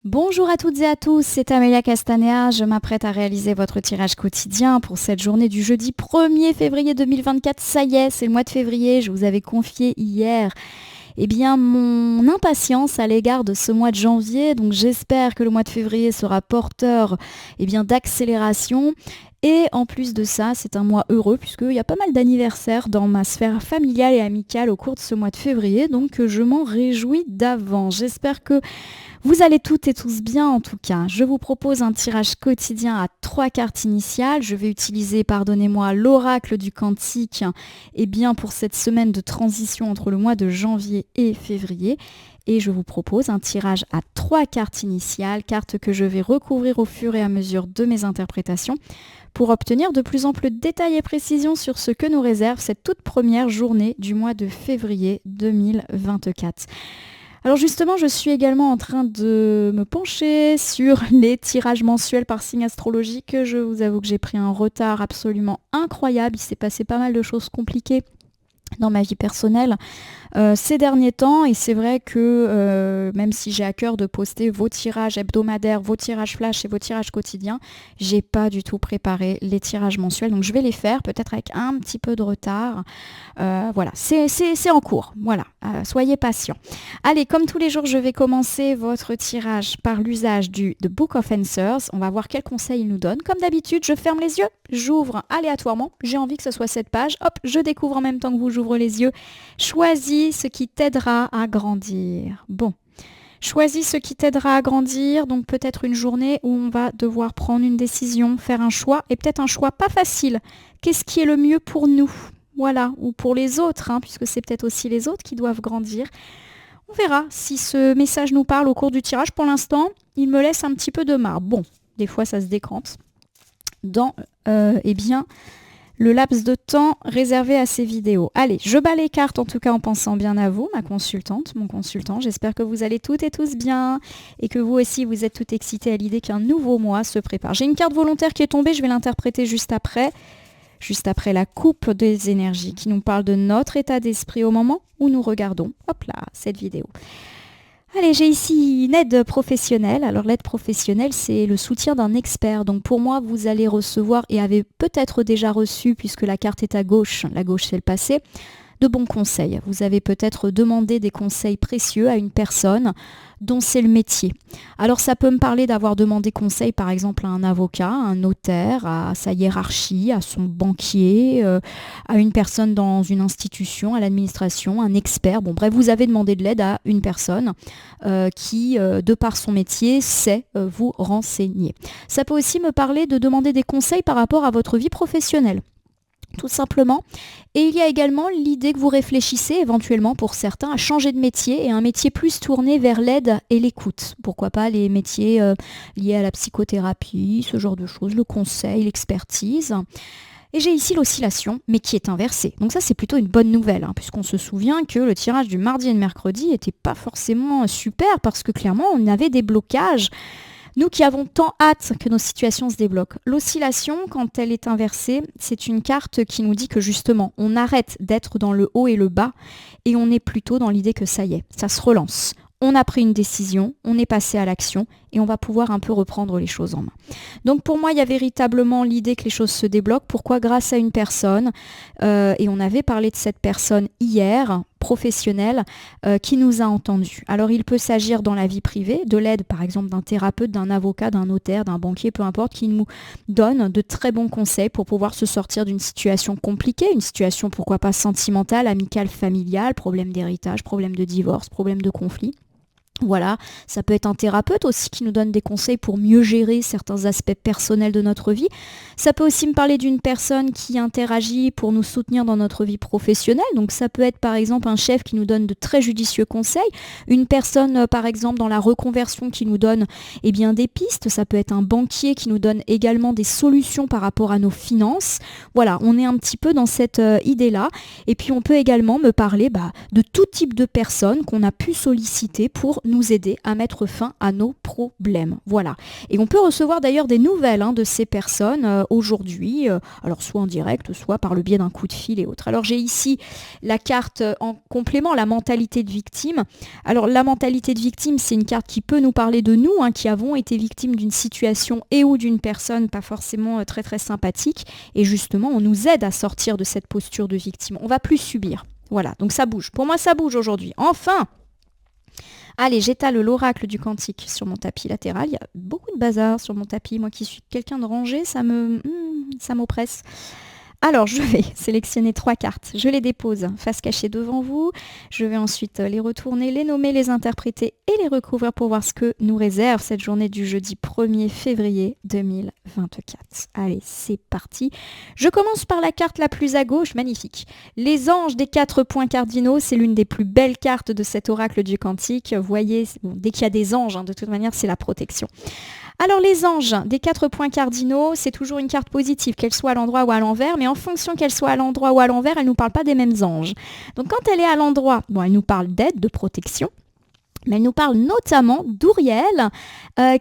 Bonjour à toutes et à tous, c'est Amelia Castanea. Je m'apprête à réaliser votre tirage quotidien pour cette journée du jeudi 1er février 2024. Ça y est, c'est le mois de février. Je vous avais confié hier mon impatience à l'égard de ce mois de janvier. Donc j'espère que le mois de février sera porteur d'accélération. Et en plus de ça, c'est un mois heureux puisqu'il y a pas mal d'anniversaires dans ma sphère familiale et amicale au cours de ce mois de février. Donc je m'en réjouis d'avance. J'espère que vous allez toutes et tous bien en tout cas. Je vous propose un tirage quotidien à 3 cartes initiales. Je vais utiliser, pardonnez-moi, l'oracle du Cantique pour cette semaine de transition entre le mois de janvier et février. Et je vous propose un tirage à 3 cartes initiales, cartes que je vais recouvrir au fur et à mesure de mes interprétations pour obtenir de plus amples détails et précisions sur ce que nous réserve cette toute première journée du mois de février 2024. Alors justement, je suis également en train de me pencher sur les tirages mensuels par signe astrologique. Je vous avoue que j'ai pris un retard absolument incroyable. Il s'est passé pas mal de choses compliquées dans ma vie personnelle ces derniers temps, et c'est vrai que même si j'ai à cœur de poster vos tirages hebdomadaires, vos tirages flash et vos tirages quotidiens, j'ai pas du tout préparé les tirages mensuels, donc je vais les faire peut-être avec un petit peu de retard. Voilà, c'est en cours, voilà, soyez patients. Allez, comme tous les jours, je vais commencer votre tirage par l'usage du The Book of Answers. On va voir quels conseils il nous donne. Comme d'habitude, je ferme les yeux, j'ouvre aléatoirement, j'ai envie que ce soit cette page, hop, je découvre en même temps que vous, j'ouvre les yeux. Choisis ce qui t'aidera à grandir. Bon, choisis ce qui t'aidera à grandir, donc peut-être une journée où on va devoir prendre une décision, faire un choix, et peut-être un choix pas facile. Qu'est-ce qui est le mieux pour nous ? Voilà, ou pour les autres, puisque c'est peut-être aussi les autres qui doivent grandir. On verra si ce message nous parle au cours du tirage. Pour l'instant, il me laisse un petit peu de marre. Bon, des fois ça se décante dans le laps de temps réservé à ces vidéos. Allez, je bats les cartes en tout cas en pensant bien à vous, ma consultante, mon consultant. J'espère que vous allez toutes et tous bien et que vous aussi vous êtes toutes excités à l'idée qu'un nouveau mois se prépare. J'ai une carte volontaire qui est tombée, je vais l'interpréter juste après la coupe des énergies qui nous parle de notre état d'esprit au moment où nous regardons, cette vidéo. Allez, j'ai ici une aide professionnelle. Alors l'aide professionnelle, c'est le soutien d'un expert. Donc pour moi, vous allez recevoir, et avez peut-être déjà reçu, puisque la carte est à gauche, la gauche c'est le passé, de bons conseils. Vous avez peut-être demandé des conseils précieux à une personne dont c'est le métier. Alors ça peut me parler d'avoir demandé conseil par exemple à un avocat, à un notaire, à sa hiérarchie, à son banquier, à une personne dans une institution, à l'administration, un expert. Bon bref, vous avez demandé de l'aide à une personne qui, de par son métier, sait vous renseigner. Ça peut aussi me parler de demander des conseils par rapport à votre vie professionnelle, tout simplement. Et il y a également l'idée que vous réfléchissez éventuellement pour certains à changer de métier et un métier plus tourné vers l'aide et l'écoute. Pourquoi pas les métiers liés à la psychothérapie, ce genre de choses, le conseil, l'expertise. Et j'ai ici l'oscillation, mais qui est inversée. Donc ça, c'est plutôt une bonne nouvelle, puisqu'on se souvient que le tirage du mardi et de mercredi n'était pas forcément super, parce que clairement, on avait des blocages. Nous qui avons tant hâte que nos situations se débloquent. L'oscillation, quand elle est inversée, c'est une carte qui nous dit que justement, on arrête d'être dans le haut et le bas et on est plutôt dans l'idée que ça y est, ça se relance. On a pris une décision, on est passé à l'action et on va pouvoir un peu reprendre les choses en main. Donc pour moi, il y a véritablement l'idée que les choses se débloquent. Pourquoi ? Grâce à une personne, et on avait parlé de cette personne hier, professionnelle, qui nous a entendus. Alors il peut s'agir dans la vie privée, de l'aide par exemple d'un thérapeute, d'un avocat, d'un notaire, d'un banquier, peu importe, qui nous donne de très bons conseils pour pouvoir se sortir d'une situation compliquée, une situation pourquoi pas sentimentale, amicale, familiale, problème d'héritage, problème de divorce, problème de conflit. Voilà, ça peut être un thérapeute aussi qui nous donne des conseils pour mieux gérer certains aspects personnels de notre vie. Ça peut aussi me parler d'une personne qui interagit pour nous soutenir dans notre vie professionnelle. Donc ça peut être par exemple un chef qui nous donne de très judicieux conseils, une personne par exemple dans la reconversion qui nous donne des pistes. Ça peut être un banquier qui nous donne également des solutions par rapport à nos finances. Voilà, on est un petit peu dans cette idée-là. Et puis on peut également me parler de tout type de personnes qu'on a pu solliciter pour nous aider à mettre fin à nos problèmes. Voilà. Et on peut recevoir d'ailleurs des nouvelles de ces personnes aujourd'hui, alors soit en direct, soit par le biais d'un coup de fil et autres. Alors j'ai ici la carte en complément, la mentalité de victime. Alors la mentalité de victime, c'est une carte qui peut nous parler de nous, qui avons été victimes d'une situation et ou d'une personne pas forcément très très sympathique. Et justement, on nous aide à sortir de cette posture de victime. On va plus subir. Voilà, donc ça bouge. Pour moi, ça bouge aujourd'hui. Enfin! Allez, j'étale l'oracle du Cantique sur mon tapis latéral. Il y a beaucoup de bazar sur mon tapis. Moi qui suis quelqu'un de rangé, ça m'oppresse. Alors, je vais sélectionner 3 cartes. Je les dépose face cachée devant vous. Je vais ensuite les retourner, les nommer, les interpréter et les recouvrir pour voir ce que nous réserve cette journée du jeudi 1er février 2024. Allez, c'est parti. Je commence par la carte la plus à gauche, magnifique. Les anges des 4 points cardinaux, c'est l'une des plus belles cartes de cet oracle du Cantique. Vous voyez, dès qu'il y a des anges, de toute manière, c'est la protection. Alors les anges des 4 points cardinaux, c'est toujours une carte positive, qu'elle soit à l'endroit ou à l'envers, mais en fonction qu'elle soit à l'endroit ou à l'envers, elle ne nous parle pas des mêmes anges. Donc quand elle est à l'endroit, elle nous parle d'aide, de protection, mais elle nous parle notamment d'Ouriel,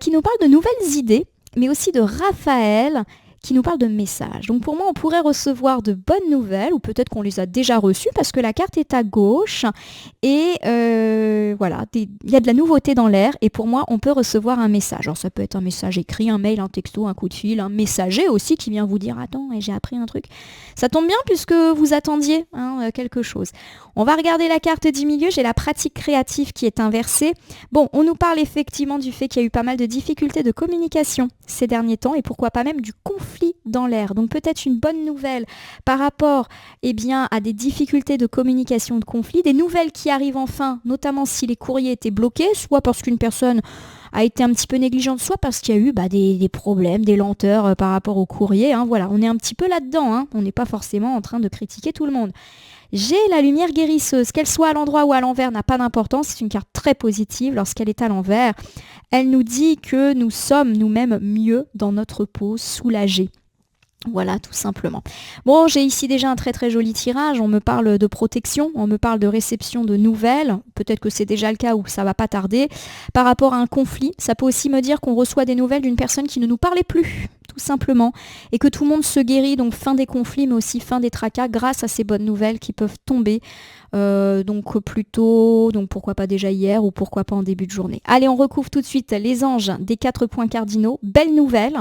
qui nous parle de nouvelles idées, mais aussi de Raphaël, qui nous parle de messages. Donc pour moi, on pourrait recevoir de bonnes nouvelles, ou peut-être qu'on les a déjà reçues, parce que la carte est à gauche, et voilà, il y a de la nouveauté dans l'air, et pour moi, on peut recevoir un message. Alors ça peut être un message écrit, un mail, un texto, un coup de fil, un messager aussi qui vient vous dire « Attends, j'ai appris un truc ». Ça tombe bien puisque vous attendiez quelque chose. On va regarder la carte du milieu, j'ai la pratique créative qui est inversée. Bon, on nous parle effectivement du fait qu'il y a eu pas mal de difficultés de communication ces derniers temps, et pourquoi pas même du conflit dans l'air. Donc peut-être une bonne nouvelle par rapport à des difficultés de communication, de conflit, des nouvelles qui arrivent enfin, notamment si les courriers étaient bloqués, soit parce qu'une personne a été un petit peu négligente, soit parce qu'il y a eu des problèmes, des lenteurs par rapport au courrier. Voilà, on est un petit peu là-dedans. On n'est pas forcément en train de critiquer tout le monde. J'ai la lumière guérisseuse, qu'elle soit à l'endroit ou à l'envers n'a pas d'importance, c'est une carte très positive lorsqu'elle est à l'envers. Elle nous dit que nous sommes nous-mêmes mieux dans notre peau, soulagés. Voilà, tout simplement. Bon, j'ai ici déjà un très très joli tirage, on me parle de protection, on me parle de réception de nouvelles, peut-être que c'est déjà le cas ou que ça va pas tarder. Par rapport à un conflit, ça peut aussi me dire qu'on reçoit des nouvelles d'une personne qui ne nous parlait plus, tout simplement, et que tout le monde se guérit, donc fin des conflits, mais aussi fin des tracas, grâce à ces bonnes nouvelles qui peuvent tomber, donc plutôt, donc pourquoi pas déjà hier ou pourquoi pas en début de journée. Allez, on recouvre tout de suite les anges des 4 points cardinaux, belle nouvelle.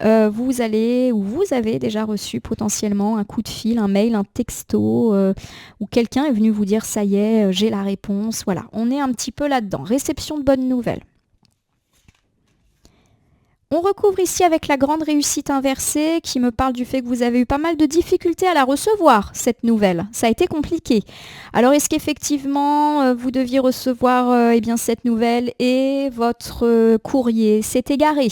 Vous avez déjà reçu potentiellement un coup de fil, un mail, un texto, où quelqu'un est venu vous dire ça y est, j'ai la réponse. Voilà, on est un petit peu là-dedans. Réception de bonnes nouvelles. On recouvre ici avec la grande réussite inversée qui me parle du fait que vous avez eu pas mal de difficultés à la recevoir, cette nouvelle. Ça a été compliqué. Alors est-ce qu'effectivement vous deviez recevoir cette nouvelle et votre courrier s'est égaré ?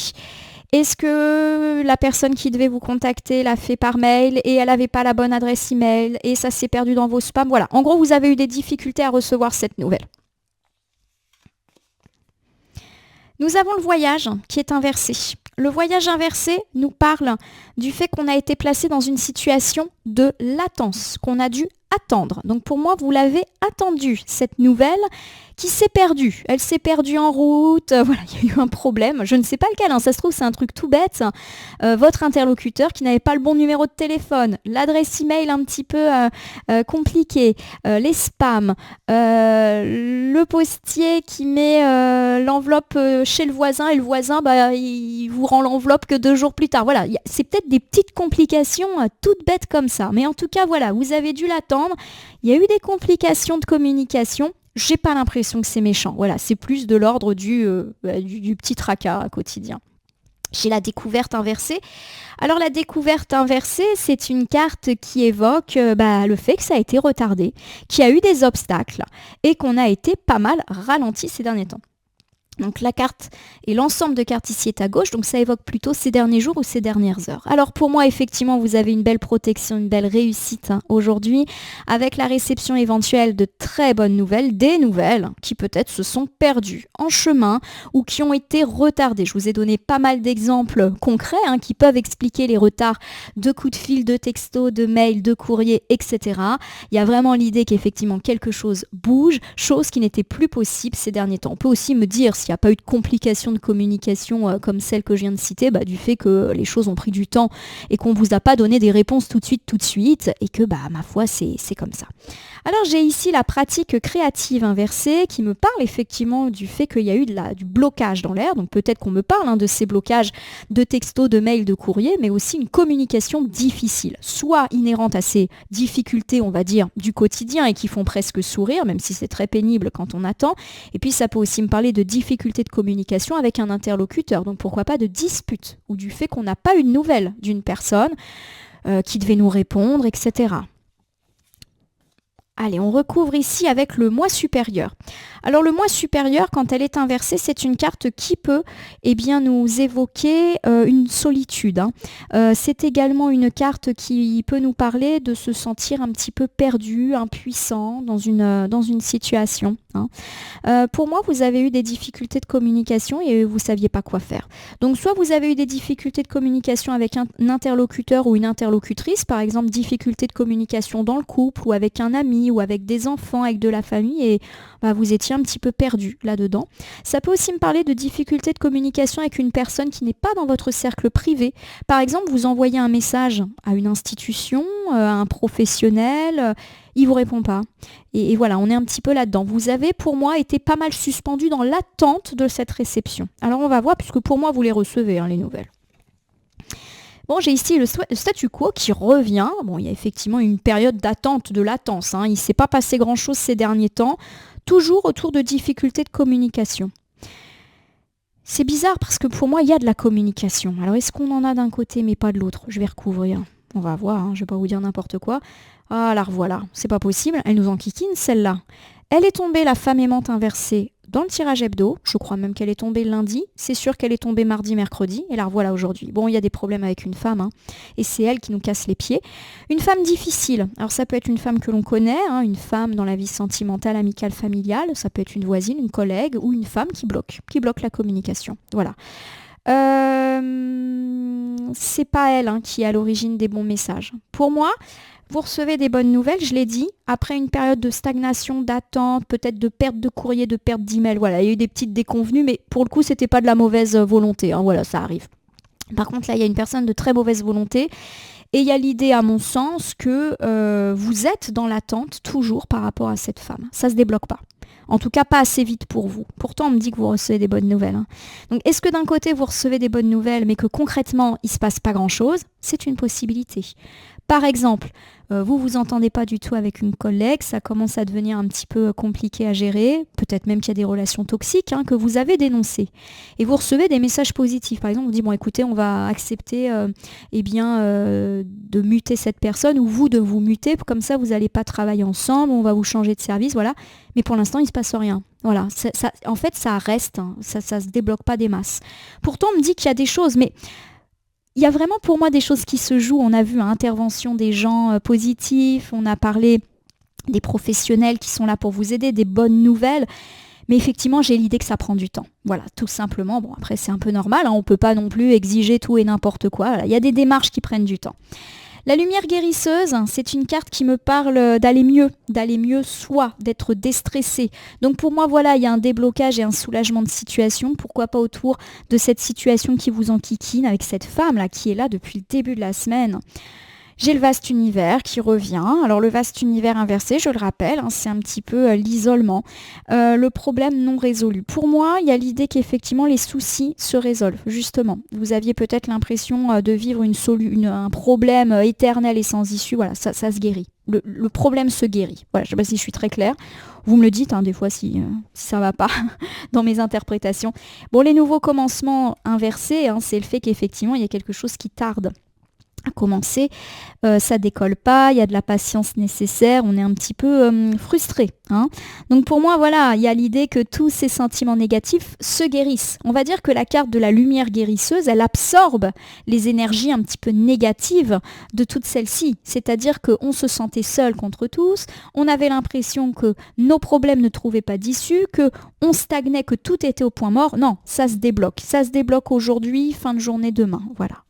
Est-ce que la personne qui devait vous contacter l'a fait par mail et elle n'avait pas la bonne adresse email et ça s'est perdu dans vos spams ? Voilà, en gros vous avez eu des difficultés à recevoir cette nouvelle. Nous avons le voyage qui est inversé. Le voyage inversé nous parle du fait qu'on a été placé dans une situation de latence, qu'on a dû attendre. Donc pour moi, vous l'avez attendu, cette nouvelle qui s'est perdue. Elle s'est perdue en route, voilà, il y a eu un problème, je ne sais pas lequel, ça se trouve c'est un truc tout bête. Votre interlocuteur qui n'avait pas le bon numéro de téléphone, l'adresse email un petit peu compliquée, les spams, le postier qui met l'enveloppe chez le voisin et le voisin il vous rend l'enveloppe que 2 jours plus tard. Voilà, c'est peut-être des petites complications toutes bêtes comme ça, mais en tout cas voilà, vous avez dû l'attendre. Il y a eu des complications de communication. J'ai pas l'impression que c'est méchant. Voilà, c'est plus de l'ordre du petit tracas quotidien. J'ai la découverte inversée. Alors la découverte inversée, c'est une carte qui évoque le fait que ça a été retardé, qu'il y a eu des obstacles et qu'on a été pas mal ralenti ces derniers temps. Donc la carte et l'ensemble de cartes ici est à gauche, donc ça évoque plutôt ces derniers jours ou ces dernières heures. Alors pour moi, effectivement, vous avez une belle protection, une belle réussite aujourd'hui, avec la réception éventuelle de très bonnes nouvelles, des nouvelles qui peut-être se sont perdues en chemin ou qui ont été retardées. Je vous ai donné pas mal d'exemples concrets qui peuvent expliquer les retards de coups de fil, de textos, de mails, de courriers, etc. Il y a vraiment l'idée qu'effectivement quelque chose bouge, chose qui n'était plus possible ces derniers temps. On peut aussi me dire s'il n'y a pas eu de complications de communication comme celle que je viens de citer, du fait que les choses ont pris du temps et qu'on ne vous a pas donné des réponses tout de suite, et que, ma foi, c'est comme ça. Alors j'ai ici la pratique créative inversée qui me parle effectivement du fait qu'il y a eu du blocage dans l'air, donc peut-être qu'on me parle de ces blocages de textos, de mails, de courriers, mais aussi une communication difficile, soit inhérente à ces difficultés, on va dire, du quotidien et qui font presque sourire, même si c'est très pénible quand on attend, et puis ça peut aussi me parler de difficultés de communication avec un interlocuteur, donc pourquoi pas de dispute, ou du fait qu'on n'a pas eu de nouvelles d'une personne qui devait nous répondre, etc. Allez, on recouvre ici avec le moi supérieur. Alors le moi supérieur, quand elle est inversée, c'est une carte qui peut nous évoquer une solitude. C'est également une carte qui peut nous parler de se sentir un petit peu perdu, impuissant dans une situation. Pour moi, vous avez eu des difficultés de communication et vous ne saviez pas quoi faire. Donc soit vous avez eu des difficultés de communication avec un interlocuteur ou une interlocutrice, par exemple difficultés de communication dans le couple ou avec un ami ou avec des enfants, avec de la famille, et vous étiez un petit peu perdu là-dedans. Ça peut aussi me parler de difficultés de communication avec une personne qui n'est pas dans votre cercle privé. Par exemple, vous envoyez un message à une institution, à un professionnel, il ne vous répond pas. Et voilà, on est un petit peu là-dedans. Vous avez, pour moi, été pas mal suspendu dans l'attente de cette réception. Alors on va voir, puisque pour moi, vous les recevez, les nouvelles. Bon, j'ai ici le statu quo qui revient. Bon, il y a effectivement une période d'attente, de latence. Il ne s'est pas passé grand-chose ces derniers temps, toujours autour de difficultés de communication. C'est bizarre parce que pour moi, il y a de la communication. Alors, est-ce qu'on en a d'un côté mais pas de l'autre? Je vais recouvrir. On va voir, je ne vais pas vous dire n'importe quoi. Ah, la revoilà. C'est pas possible. Elle nous enquiquine, celle-là. Elle est tombée, la femme aimante inversée, dans le tirage hebdo. Je crois même qu'elle est tombée lundi. C'est sûr qu'elle est tombée mardi, mercredi. Et la revoilà aujourd'hui. Bon, il y a des problèmes avec une femme. Et c'est elle qui nous casse les pieds. Une femme difficile. Alors ça peut être une femme que l'on connaît, une femme dans la vie sentimentale, amicale, familiale. Ça peut être une voisine, une collègue ou une femme qui bloque la communication. Voilà. C'est pas elle qui est à l'origine des bons messages. Pour moi, vous recevez des bonnes nouvelles, je l'ai dit, après une période de stagnation, d'attente, peut-être de perte de courrier, de perte d'email. Voilà, il y a eu des petites déconvenues, mais pour le coup, c'était pas de la mauvaise volonté. Voilà, ça arrive. Par contre, là, il y a une personne de très mauvaise volonté. Et il y a l'idée, à mon sens, que vous êtes dans l'attente toujours par rapport à cette femme. Ça ne se débloque pas. En tout cas, pas assez vite pour vous. Pourtant, on me dit que vous recevez des bonnes nouvelles. Donc, est-ce que d'un côté, vous recevez des bonnes nouvelles, mais que concrètement, il ne se passe pas grand-chose? C'est une possibilité. Par exemple, vous vous entendez pas du tout avec une collègue, ça commence à devenir un petit peu compliqué à gérer, peut-être même qu'il y a des relations toxiques que vous avez dénoncées. Et vous recevez des messages positifs. Par exemple, on vous dit, bon écoutez, on va accepter de muter cette personne, ou vous de vous muter, comme ça vous n'allez pas travailler ensemble, on va vous changer de service, voilà. Mais pour l'instant, il ne se passe rien. Voilà, en fait, ça reste, ça se débloque pas des masses. Pourtant, on me dit qu'il y a des choses, mais il y a vraiment pour moi des choses qui se jouent. On a vu intervention des gens positifs, on a parlé des professionnels qui sont là pour vous aider, des bonnes nouvelles. Mais effectivement, j'ai l'idée que ça prend du temps. Voilà, tout simplement. Bon, après, c'est un peu normal. On ne peut pas non plus exiger tout et n'importe quoi. Voilà, il y a des démarches qui prennent du temps. La lumière guérisseuse, c'est une carte qui me parle d'aller mieux soi, d'être déstressé. Donc pour moi, voilà, il y a un déblocage et un soulagement de situation. Pourquoi pas autour de cette situation qui vous enquiquine avec cette femme-là qui est là depuis le début de la semaine. J'ai le vaste univers qui revient. Alors le vaste univers inversé, je le rappelle, c'est un petit peu l'isolement, le problème non résolu. Pour moi, il y a l'idée qu'effectivement les soucis se résolvent, justement. Vous aviez peut-être l'impression de vivre un problème éternel et sans issue. Voilà, ça se guérit. Le problème se guérit. Voilà, je ne sais pas si je suis très claire. Vous me le dites, des fois, si ça ne va pas dans mes interprétations. Bon, les nouveaux commencements inversés, c'est le fait qu'effectivement, il y a quelque chose qui tarde à commencer, ça décolle pas, il y a de la patience nécessaire, on est un petit peu frustré, hein. Donc pour moi, voilà, il y a l'idée que tous ces sentiments négatifs se guérissent. On va dire que la carte de la lumière guérisseuse, elle absorbe les énergies un petit peu négatives de toutes celles-ci. C'est-à-dire qu'on se sentait seul contre tous, on avait l'impression que nos problèmes ne trouvaient pas d'issue, que on stagnait, que tout était au point mort. Non, ça se débloque. Ça se débloque aujourd'hui, fin de journée demain, voilà.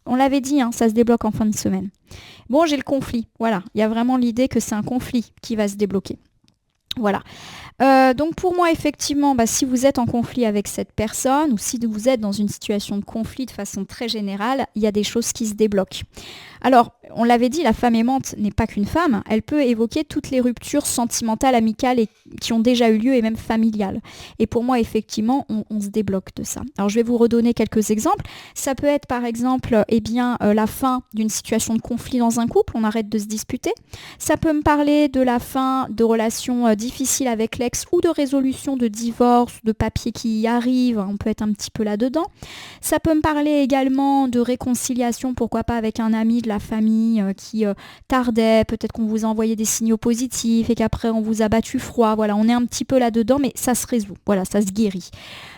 On l'avait dit, hein, ça se débloque en fin de semaine. Bon, j'ai le conflit. Voilà, il y a vraiment l'idée que c'est un conflit qui va se débloquer. Voilà. Donc pour moi, effectivement, si vous êtes en conflit avec cette personne ou si vous êtes dans une situation de conflit de façon très générale, il y a des choses qui se débloquent. Alors, on l'avait dit, la femme aimante n'est pas qu'une femme, elle peut évoquer toutes les ruptures sentimentales, amicales et qui ont déjà eu lieu et même familiales. Et pour moi, effectivement, on se débloque de ça. Alors, je vais vous redonner quelques exemples. Ça peut être par exemple la fin d'une situation de conflit dans un couple, on arrête de se disputer. Ça peut me parler de la fin de relations difficiles avec l'ex ou de résolution de divorce, de papiers qui y arrivent, on peut être un petit peu là-dedans. Ça peut me parler également de réconciliation, pourquoi pas avec un ami de la famille qui tardait, peut-être qu'on vous a envoyé des signaux positifs et qu'après on vous a battu froid, voilà, on est un petit peu là-dedans, mais ça se résout, voilà, ça se guérit.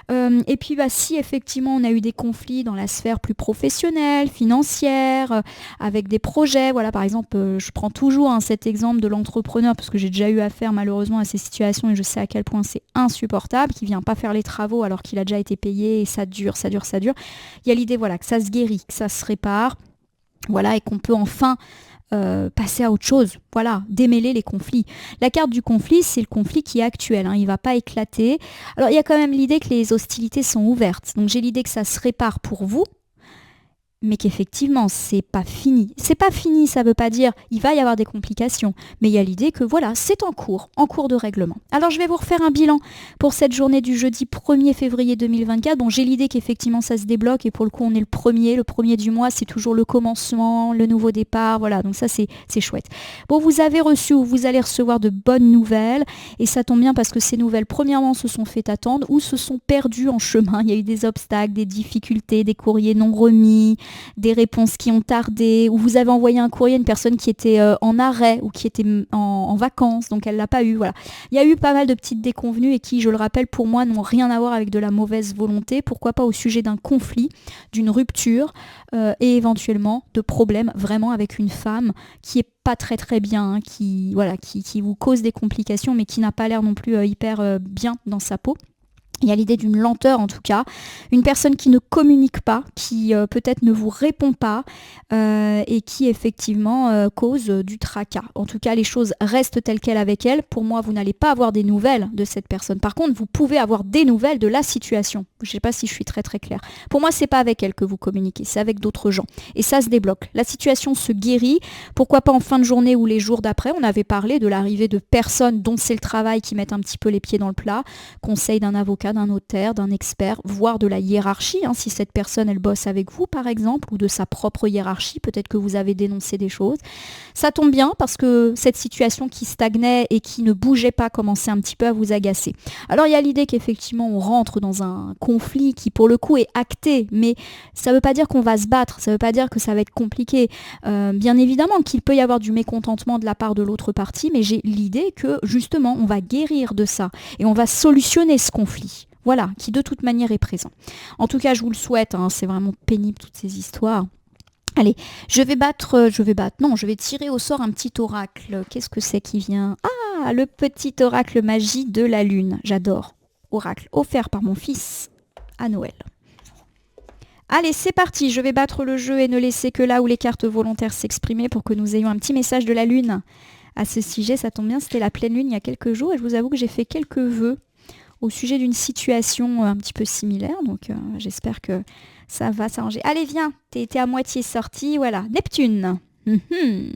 Et puis si effectivement on a eu des conflits dans la sphère plus professionnelle, financière, avec des projets, voilà, par exemple, je prends toujours cet exemple de l'entrepreneur parce que j'ai déjà eu affaire malheureusement à ces situations et je sais à quel point c'est insupportable, qui vient pas faire les travaux alors qu'il a déjà été payé et ça dure. Il y a l'idée, voilà, que ça se guérit, que ça se répare, voilà, et qu'on peut enfin passer à autre chose, voilà, démêler les conflits. La carte du conflit, c'est le conflit qui est actuel, hein, il ne va pas éclater. Alors il y a quand même l'idée que les hostilités sont ouvertes, donc j'ai l'idée que ça se répare pour vous, mais qu'effectivement, c'est pas fini. C'est pas fini, ça veut pas dire il va y avoir des complications, mais il y a l'idée que voilà, c'est en cours de règlement. Alors je vais vous refaire un bilan pour cette journée du jeudi 1er février 2024. Bon, j'ai l'idée qu'effectivement ça se débloque et pour le coup on est le premier du mois, c'est toujours le commencement, le nouveau départ, voilà, donc ça c'est chouette. Bon, vous avez reçu ou vous allez recevoir de bonnes nouvelles et ça tombe bien parce que ces nouvelles, premièrement, se sont fait attendre ou se sont perdues en chemin. Il y a eu des obstacles, des difficultés, des courriers non remis, des réponses qui ont tardé, ou vous avez envoyé un courrier à une personne qui était en arrêt ou qui était en vacances, donc elle l'a pas eu. Voilà. Il y a eu pas mal de petites déconvenues et qui, je le rappelle, pour moi, n'ont rien à voir avec de la mauvaise volonté. Pourquoi pas au sujet d'un conflit, d'une rupture et éventuellement de problèmes vraiment avec une femme qui est pas très très bien, hein, qui vous cause des complications, mais qui n'a pas l'air non plus hyper bien dans sa peau. Il y a l'idée d'une lenteur en tout cas, une personne qui ne communique pas, qui peut-être ne vous répond pas et qui effectivement cause du tracas. En tout cas, les choses restent telles quelles avec elle. Pour moi, vous n'allez pas avoir des nouvelles de cette personne. Par contre, vous pouvez avoir des nouvelles de la situation. Je ne sais pas si je suis très très claire. Pour moi, c'est pas avec elle que vous communiquez, c'est avec d'autres gens. Et ça se débloque. La situation se guérit. Pourquoi pas en fin de journée ou les jours d'après. On avait parlé de l'arrivée de personnes dont c'est le travail qui mettent un petit peu les pieds dans le plat. Conseil d'un avocat, d'un notaire, d'un expert, voire de la hiérarchie, hein, si cette personne elle bosse avec vous par exemple, ou de sa propre hiérarchie, peut-être que vous avez dénoncé des choses. Ça tombe bien parce que cette situation qui stagnait et qui ne bougeait pas commençait un petit peu à vous agacer. Alors il y a l'idée qu'effectivement on rentre dans un conflit qui pour le coup est acté, mais ça ne veut pas dire qu'on va se battre, ça ne veut pas dire que ça va être compliqué. Bien évidemment qu'il peut y avoir du mécontentement de la part de l'autre partie, mais j'ai l'idée que justement on va guérir de ça et on va solutionner ce conflit. Voilà, qui de toute manière est présent. En tout cas, je vous le souhaite, hein, c'est vraiment pénible toutes ces histoires. Allez, je vais tirer au sort un petit oracle. Qu'est-ce que c'est qui vient? Ah, le petit oracle magie de la lune. J'adore. Oracle offert par mon fils à Noël. Allez, c'est parti, je vais battre le jeu et ne laisser que là où les cartes volontaires s'exprimer pour que nous ayons un petit message de la lune. À ce sujet, ça tombe bien, c'était la pleine lune il y a quelques jours et je vous avoue que j'ai fait quelques vœux au sujet d'une situation un petit peu similaire, donc j'espère que ça va s'arranger. Allez, viens, t'es à moitié sorti, voilà. Neptune. Je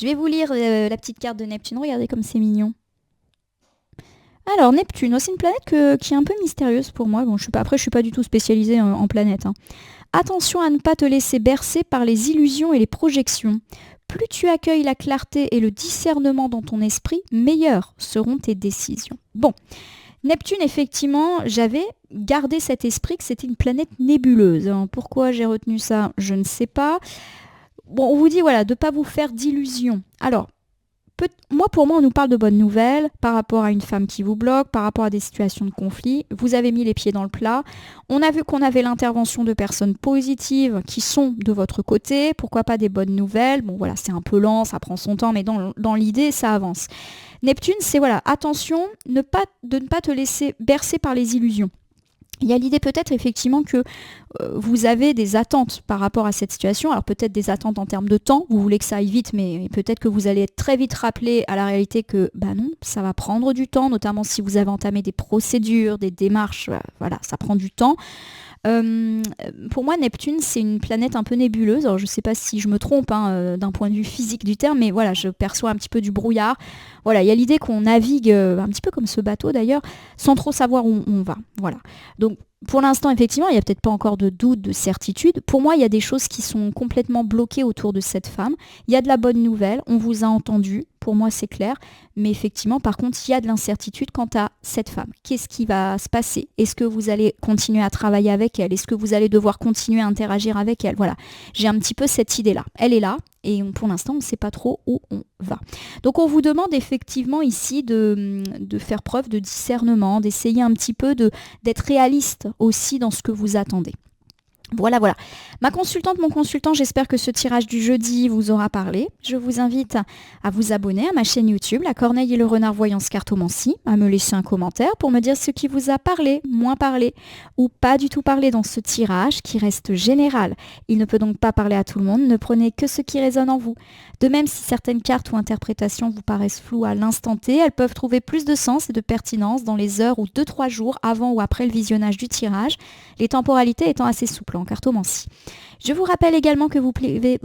vais vous lire la petite carte de Neptune, regardez comme c'est mignon. Alors, Neptune, c'est une planète qui est un peu mystérieuse pour moi. Bon, je suis pas du tout spécialisée en planète, hein. Attention à ne pas te laisser bercer par les illusions et les projections. Plus tu accueilles la clarté et le discernement dans ton esprit, meilleures seront tes décisions. Bon, Neptune, effectivement, j'avais gardé cet esprit que c'était une planète nébuleuse. Alors, pourquoi j'ai retenu ça, je ne sais pas. Bon, on vous dit voilà, de ne pas vous faire d'illusions. Alors, pour moi, on nous parle de bonnes nouvelles par rapport à une femme qui vous bloque, par rapport à des situations de conflit. Vous avez mis les pieds dans le plat. On a vu qu'on avait l'intervention de personnes positives qui sont de votre côté. Pourquoi pas des bonnes nouvelles? Bon, voilà, c'est un peu lent, ça prend son temps, mais dans l'idée, ça avance. Neptune, c'est voilà, attention, de ne pas te laisser bercer par les illusions. Il y a l'idée peut-être effectivement que vous avez des attentes par rapport à cette situation. Alors peut-être des attentes en termes de temps, vous voulez que ça aille vite, mais peut-être que vous allez être très vite rappelé à la réalité que bah non, ça va prendre du temps, notamment si vous avez entamé des procédures, des démarches, voilà, ça prend du temps. Pour moi, Neptune, c'est une planète un peu nébuleuse. Alors, je ne sais pas si je me trompe d'un point de vue physique du terme, mais voilà, je perçois un petit peu du brouillard. Voilà, il y a l'idée qu'on navigue un petit peu comme ce bateau d'ailleurs, sans trop savoir où on va. Voilà. Donc, pour l'instant, effectivement, il n'y a peut-être pas encore de doute, de certitude. Pour moi, il y a des choses qui sont complètement bloquées autour de cette femme. Il y a de la bonne nouvelle, on vous a entendu. Pour moi, c'est clair. Mais effectivement, par contre, il y a de l'incertitude quant à cette femme. Qu'est-ce qui va se passer? Est-ce que vous allez continuer à travailler avec elle? Est-ce que vous allez devoir continuer à interagir avec elle? Voilà, j'ai un petit peu cette idée-là. Elle est là et pour l'instant, on ne sait pas trop où on va. Donc, on vous demande effectivement ici de faire preuve de discernement, d'essayer un petit peu d'être réaliste aussi dans ce que vous attendez. Voilà. Ma consultante, mon consultant, j'espère que ce tirage du jeudi vous aura parlé. Je vous invite à vous abonner à ma chaîne YouTube, La Corneille et le Renard Voyance Cartomancie, à me laisser un commentaire pour me dire ce qui vous a parlé, moins parlé ou pas du tout parlé dans ce tirage qui reste général. Il ne peut donc pas parler à tout le monde, ne prenez que ce qui résonne en vous. De même, si certaines cartes ou interprétations vous paraissent floues à l'instant T, elles peuvent trouver plus de sens et de pertinence dans les heures ou 2-3 jours avant ou après le visionnage du tirage, les temporalités étant assez souples en cartomancie. Je vous rappelle également que vous pouvez,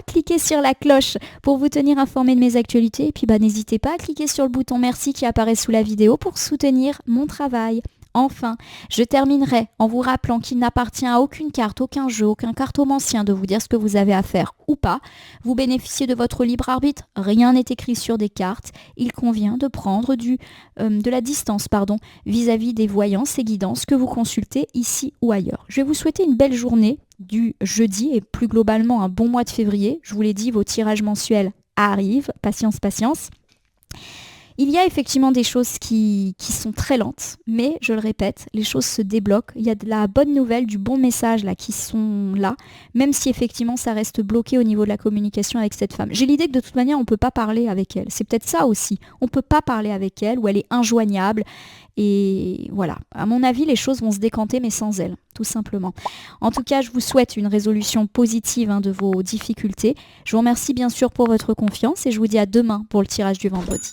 cliquer sur la cloche pour vous tenir informé de mes actualités. Et puis n'hésitez pas à cliquer sur le bouton merci qui apparaît sous la vidéo pour soutenir mon travail. Enfin, je terminerai en vous rappelant qu'il n'appartient à aucune carte, aucun jeu, aucun cartomancien de vous dire ce que vous avez à faire ou pas. Vous bénéficiez de votre libre arbitre, rien n'est écrit sur des cartes. Il convient de prendre de la distance vis-à-vis des voyances et guidances que vous consultez ici ou ailleurs. Je vais vous souhaiter une belle journée du jeudi et plus globalement un bon mois de février. Je vous l'ai dit, vos tirages mensuels arrivent. Patience. Il y a effectivement des choses qui sont très lentes, mais je le répète, les choses se débloquent. Il y a de la bonne nouvelle, du bon message là qui sont là, même si effectivement ça reste bloqué au niveau de la communication avec cette femme. J'ai l'idée que de toute manière on ne peut pas parler avec elle. C'est peut-être ça aussi. On ne peut pas parler avec elle ou elle est injoignable. Et voilà, à mon avis, les choses vont se décanter, mais sans elle, tout simplement. En tout cas, je vous souhaite une résolution positive de vos difficultés. Je vous remercie bien sûr pour votre confiance et je vous dis à demain pour le tirage du vendredi.